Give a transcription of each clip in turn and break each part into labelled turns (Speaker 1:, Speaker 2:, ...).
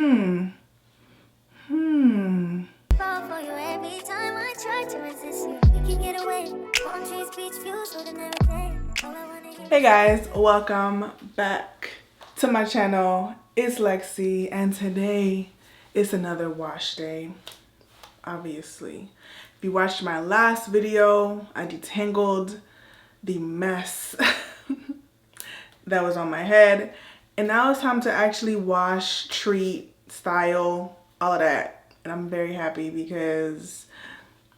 Speaker 1: Hey guys, welcome back to my channel. It's Lexi and today is another wash day, obviously. If you watched my last video, I detangled the mess that was on my head, and now it's time to actually wash, treat, style, all of that. And I'm very happy because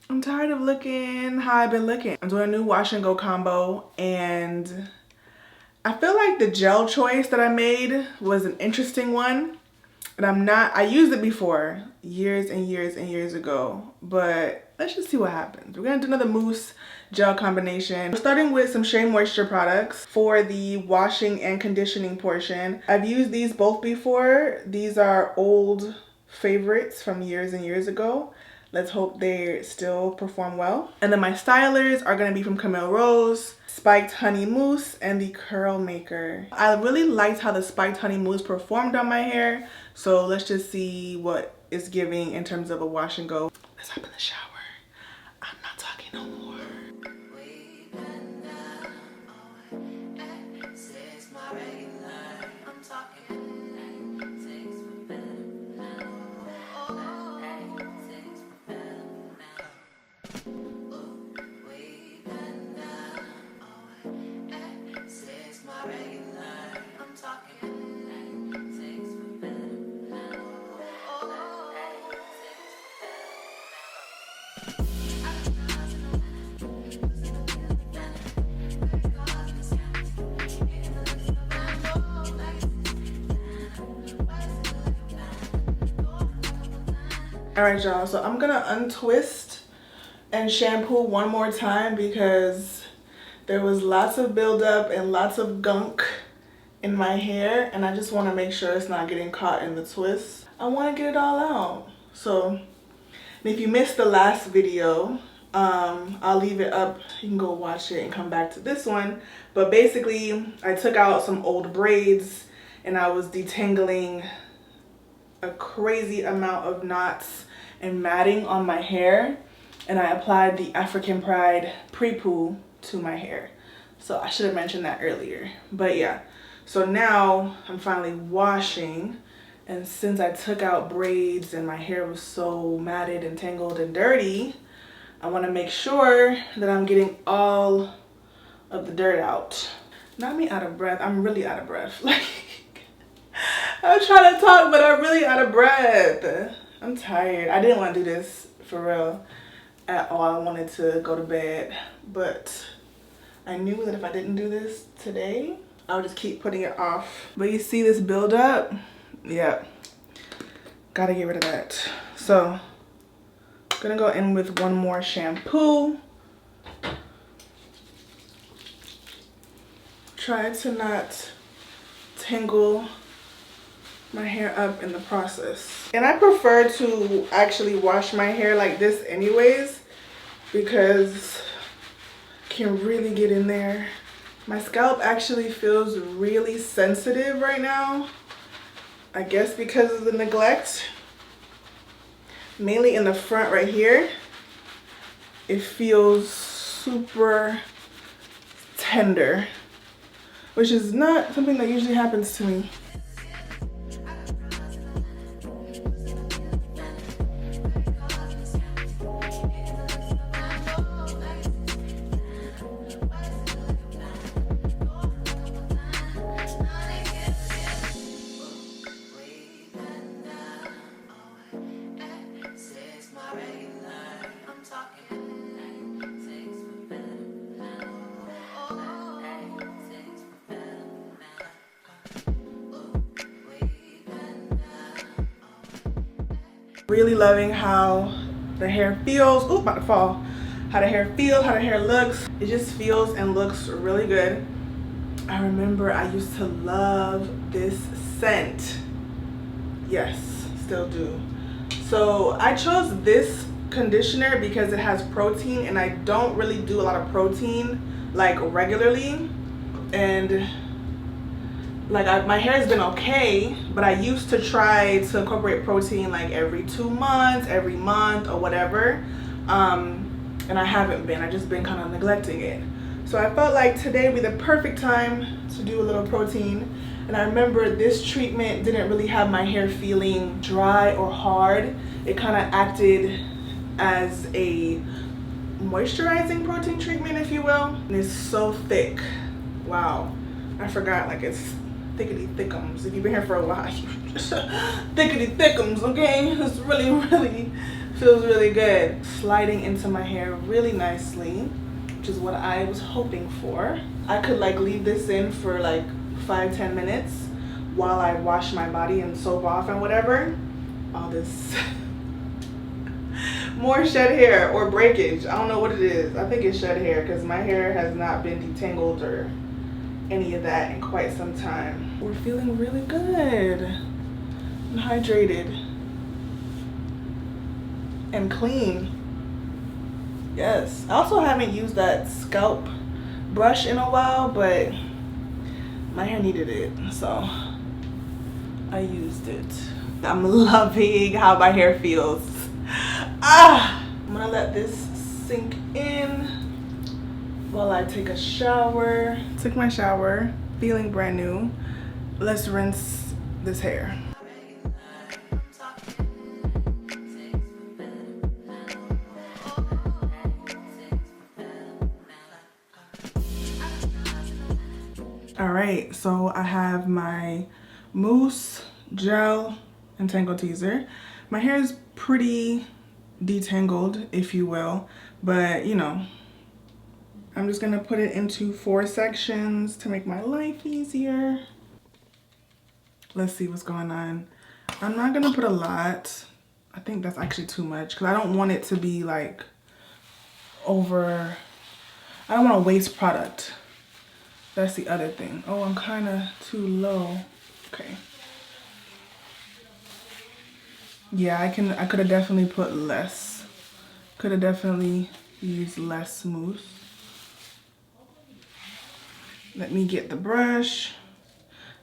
Speaker 1: I'm tired of looking how I've been looking. I'm doing a new wash and go combo, and I feel like the gel choice that I made was an interesting one. And I used it before, years and years and years ago, but let's just see what happens. We're gonna do another mousse gel combination. We're starting with some Shea Moisture products for the washing and conditioning portion. I've used these both before. These are old favorites from years and years ago. Let's hope they still perform well. And then my stylers are gonna be from Camille Rose, Spiked Honey Mousse, and the Curl Maker. I really liked how the Spiked Honey Mousse performed on my hair, so let's just see what it's giving in terms of a wash and go. Let's hop in the shower. I'm not talking no more. All right, y'all, so I'm gonna untwist and shampoo one more time because there was lots of buildup and lots of gunk in my hair, and I just want to make sure it's not getting caught in the twist. I want to get it all out. So if you missed the last video, I'll leave it up. You can go watch it and come back to this one. But basically, I took out some old braids and I was detangling a crazy amount of knots and matting on my hair, and I applied the African Pride pre-poo to my hair. So I should have mentioned that earlier, but yeah. So now I'm finally washing, and since I took out braids and my hair was so matted and tangled and dirty, I want to make sure that I'm getting all of the dirt out. Not me out of breath, I'm really out of breath. Like, I'm trying to talk, but I'm really out of breath. I'm tired. I didn't want to do this for real at all. I wanted to go to bed, but I knew that if I didn't do this today, I would just keep putting it off. But you see this buildup? Yeah, gotta get rid of that. So I'm gonna go in with one more shampoo. Try to not tangle my hair up in the process. And I prefer to actually wash my hair like this anyways, because it can really get in there. My scalp actually feels really sensitive right now, I guess because of the neglect. Mainly in the front right here, it feels super tender, which is not something that usually happens to me. Really loving how the hair feels. Ooh, about to fall. How the hair feels, how the hair looks. It just feels and looks really good. I remember I used to love this scent. Yes, still do. So I chose this conditioner because it has protein, and I don't really do a lot of protein like regularly. And like my hair has been okay, but I used to try to incorporate protein like every 2 months, every month or whatever, and I haven't been. I've just been kind of neglecting it. So I felt like today would be the perfect time to do a little protein. And I remember this treatment didn't really have my hair feeling dry or hard. It kind of acted as a moisturizing protein treatment, if you will. And it's so thick. Wow, I forgot, like it's thickety thickums. If you've been here for a while, thickety thickums, okay? It's really feels really good. Sliding into my hair really nicely, which is what I was hoping for. I could like leave this in for like 5-10 minutes while I wash my body and soap off and whatever. All this more shed hair or breakage. I don't know what it is. I think it's shed hair because my hair has not been detangled or any of that in quite some time. We're feeling really good and hydrated and clean. Yes. I also haven't used that scalp brush in a while, but my hair needed it, so I used it. I'm loving how my hair feels. I'm gonna let this sink in while I take a shower. Took my shower, feeling brand new. Let's rinse this hair. All right, so I have my mousse, gel, and tangle teaser. My hair is pretty detangled, if you will, but you know, I'm just gonna put it into 4 sections to make my life easier. Let's see what's going on. I'm not gonna put a lot. I think that's actually too much because I don't want it to be like over, I don't want to waste product. That's the other thing. Oh, I'm kind of too low. Okay. Yeah, I could have definitely put less. Could have definitely used less mousse. Let me get the brush.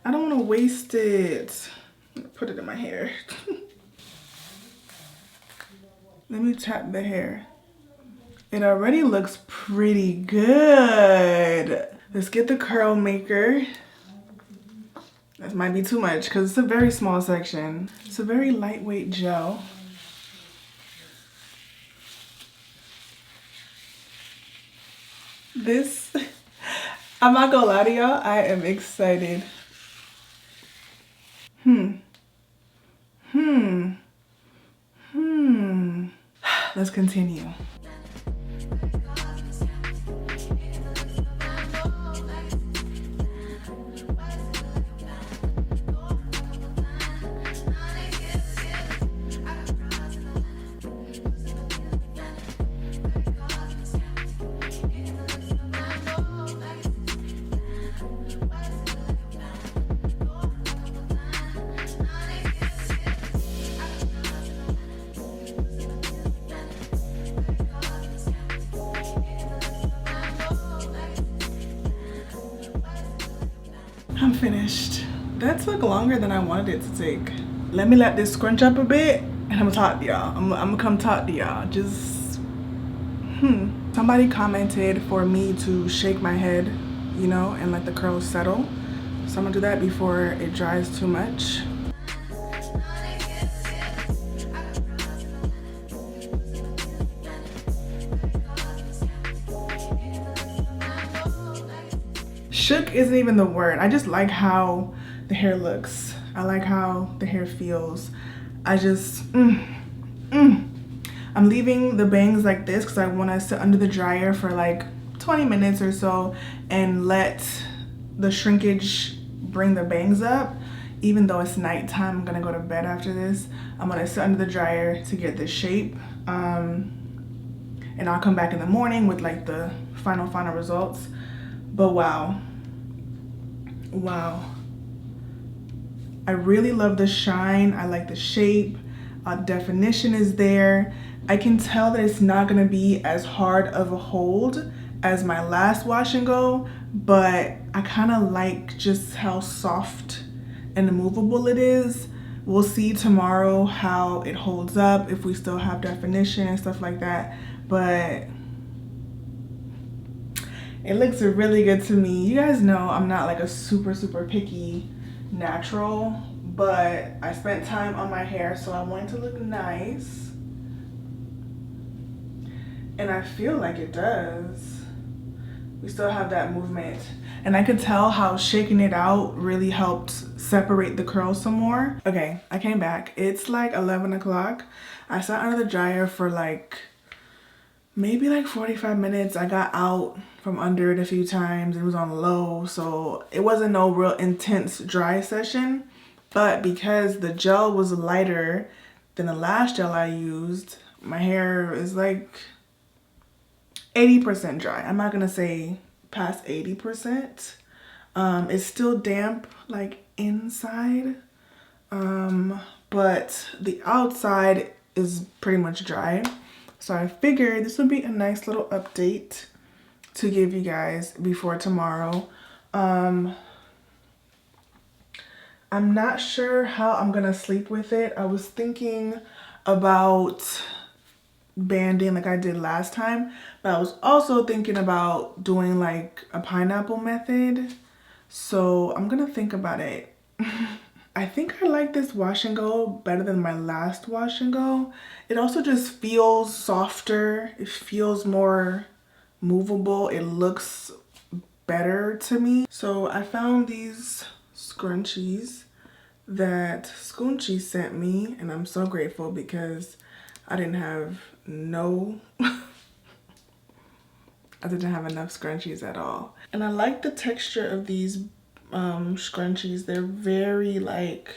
Speaker 1: I don't want to waste it. I'm gonna put it in my hair. Let me tap the hair. It already looks pretty good. Let's get the curl maker. That might be too much because it's a very small section. It's a very lightweight gel. This, I'm not gonna lie to y'all, I am excited. Let's continue. I'm finished. That took longer than I wanted it to take. Let me let this scrunch up a bit and I'm gonna talk to y'all. I'm gonna come talk to y'all. Just, Somebody commented for me to shake my head, you know, and let the curls settle. So I'm gonna do that before it dries too much. Shook isn't even the word. I just like how the hair looks. I like how the hair feels. I just, I'm leaving the bangs like this because I want to sit under the dryer for like 20 minutes or so and let the shrinkage bring the bangs up. Even though it's nighttime, I'm gonna go to bed after this. I'm gonna sit under the dryer to get this shape. And I'll come back in the morning with like the final results. But wow. I really love the shine. I like the shape. Definition is there. I can tell that it's not gonna be as hard of a hold as my last wash and go, but I kind of like just how soft and movable it is. We'll see tomorrow how it holds up, if we still have definition and stuff like that, but it looks really good to me. You guys know I'm not like a super picky natural, but I spent time on my hair, so I want it to look nice. And I feel like it does. We still have that movement. And I could tell how shaking it out really helped separate the curls some more. Okay, I came back. It's like 11 o'clock. I sat under the dryer for like maybe like 45 minutes. I got out from under it a few times. It was on low, so it wasn't no real intense dry session. But because the gel was lighter than the last gel I used, my hair is like 80% dry. I'm not gonna say past 80%. It's still damp like inside, but the outside is pretty much dry. So I figured this would be a nice little update to give you guys before tomorrow. I'm not sure how I'm gonna sleep with it. I was thinking about banding like I did last time, but I was also thinking about doing like a pineapple method. So I'm gonna think about it. I think I like this wash and go better than my last wash and go. It also just feels softer. It feels more movable. It looks better to me. So I found these scrunchies that Scoonchy sent me, and I'm so grateful because I didn't have I didn't have enough scrunchies at all. And I like the texture of these scrunchies. They're very like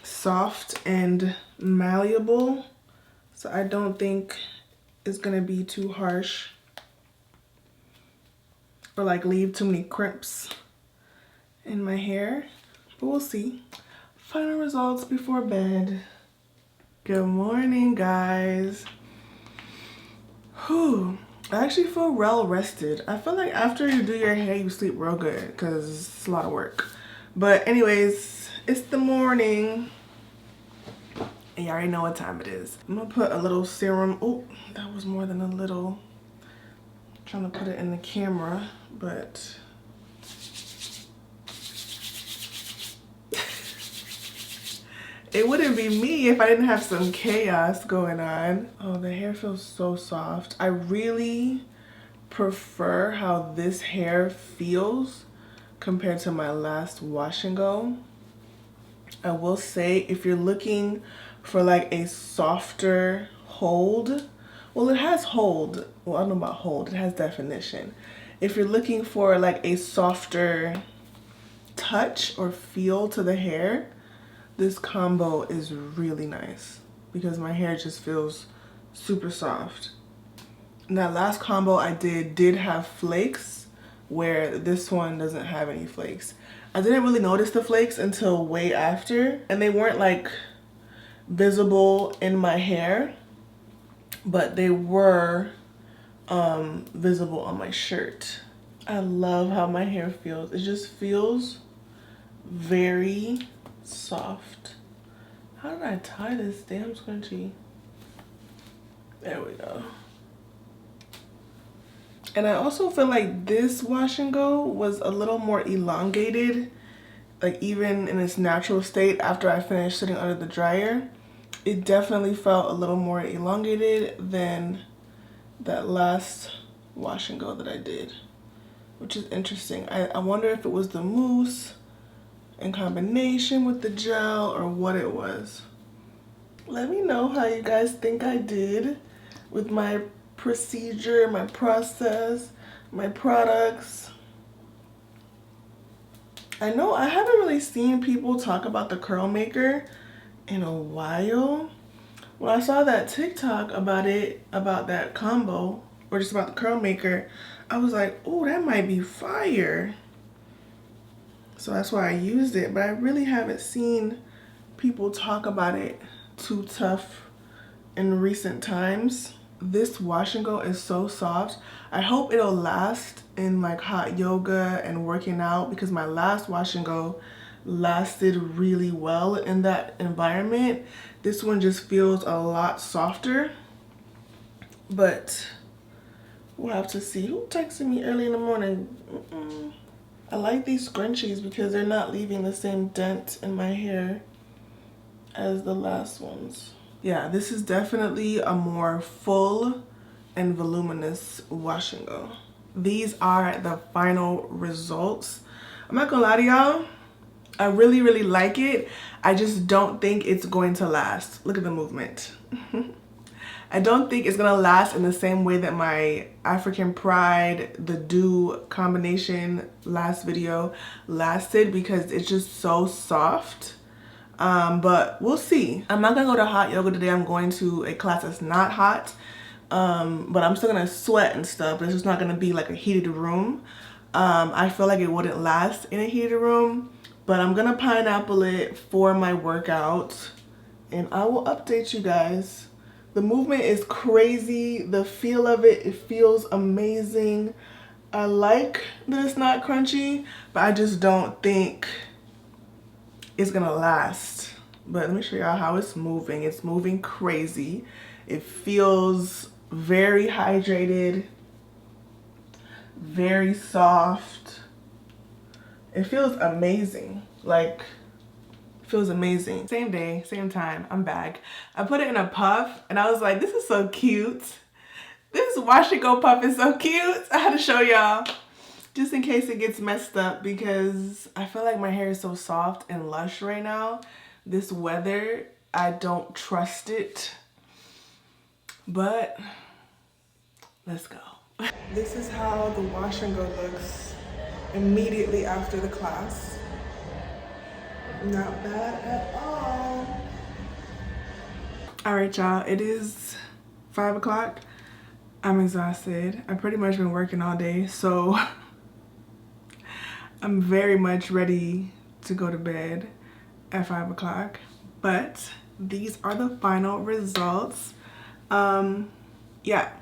Speaker 1: soft and malleable, so I don't think it's gonna be too harsh or like leave too many crimps in my hair, but we'll see. Final results before bed. Good morning, guys. Whew. I actually feel well rested. I feel like after you do your hair, you sleep real good because it's a lot of work. But anyways, it's the morning. And you already know what time it is. I'm gonna put a little serum. Oh, that was more than a little. I'm trying to put it in the camera, but it wouldn't be me if I didn't have some chaos going on. Oh, the hair feels so soft. I really prefer how this hair feels compared to my last wash and go. I will say if you're looking for like a softer hold, well, it has hold. Well, I don't know about hold. It has definition. If you're looking for like a softer touch or feel to the hair, this combo is really nice because my hair just feels super soft. And that last combo I did have flakes, where this one doesn't have any flakes. I didn't really notice the flakes until way after, and they weren't like visible in my hair, but they were visible on my shirt. I love how my hair feels. It just feels very soft. How did I tie this damn scrunchie? There we go. And I also feel like this wash and go was a little more elongated, like even in its natural state after I finished sitting under the dryer. It definitely felt a little more elongated than that last wash and go that I did, which is interesting. I wonder if it was the mousse in combination with the gel or what it was. Let me know how you guys think I did with my procedure, my process, my products. I know I haven't really seen people talk about the curl maker in a while. When I saw that TikTok about it, about that combo, or just about the curl maker, I was like, oh, that might be fire. So that's why I used it, but I really haven't seen people talk about it too tough in recent times. This wash and go is so soft. I hope it'll last in like hot yoga and working out, because my last wash and go lasted really well in that environment. This one just feels a lot softer, but we'll have to see. Who texted me early in the morning? I like these scrunchies because they're not leaving the same dent in my hair as the last ones. Yeah, this is definitely a more full and voluminous wash and go. These are the final results. I'm not gonna lie to y'all, I really, really like it. I just don't think it's going to last. Look at the movement. I don't think it's gonna last in the same way that my African Pride, the Dew combination last video lasted, because it's just so soft. But we'll see. I'm not gonna go to hot yoga today. I'm going to a class that's not hot. But I'm still gonna sweat and stuff, but it's just not gonna be like a heated room. I feel like it wouldn't last in a heated room, but I'm gonna pineapple it for my workout and I will update you guys. The movement is crazy. The feel of it, it feels amazing. I like that it's not crunchy, but I just don't think it's gonna last. But let me show y'all how it's moving. It's moving crazy. It feels very hydrated, very soft. It feels amazing. Like, feels amazing. Same day, same time, I'm back. I put it in a puff and I was like, this is so cute. This wash and go puff is so cute. I had to show y'all just in case it gets messed up, because I feel like my hair is so soft and lush right now. This weather, I don't trust it, but let's go. This is how the wash and go looks immediately after the class. Not bad at all. All right, y'all, it is 5 o'clock. I'm exhausted. I've pretty much been working all day, so I'm very much ready to go to bed at 5 o'clock. But these are the final results. Yeah,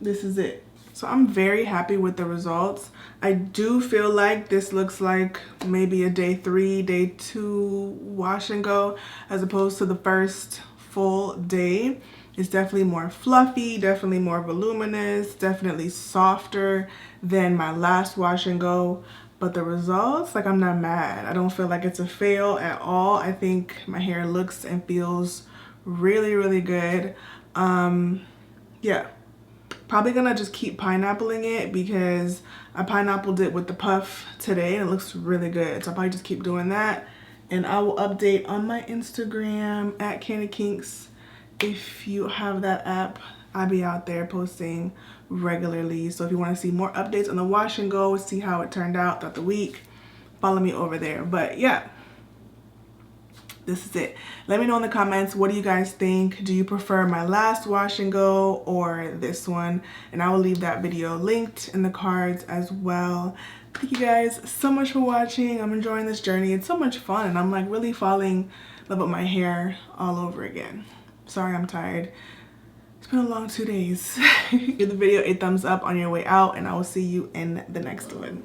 Speaker 1: this is it. So I'm very happy with the results. I do feel like this looks like maybe a day 3, day 2 wash and go, as opposed to the first full day. It's definitely more fluffy, definitely more voluminous, definitely softer than my last wash and go. But the results, like, I'm not mad. I don't feel like it's a fail at all. I think my hair looks and feels really, really good. Yeah. Probably gonna just keep pineappling it, because I pineappled it with the puff today and it looks really good. So I'll probably just keep doing that. And I will update on my Instagram at KandidKinks. If you have that app, I'll be out there posting regularly. So if you want to see more updates on the wash and go, see how it turned out throughout the week, follow me over there. But yeah, this is it. Let me know in the comments, what do you guys think? Do you prefer my last wash and go or this one? And I will leave that video linked in the cards as well. Thank you guys so much for watching. I'm enjoying this journey. It's so much fun, and I'm like really falling in love with my hair all over again. Sorry, I'm tired. It's been a long 2 days. Give the video a thumbs up on your way out, and I will see you in the next one.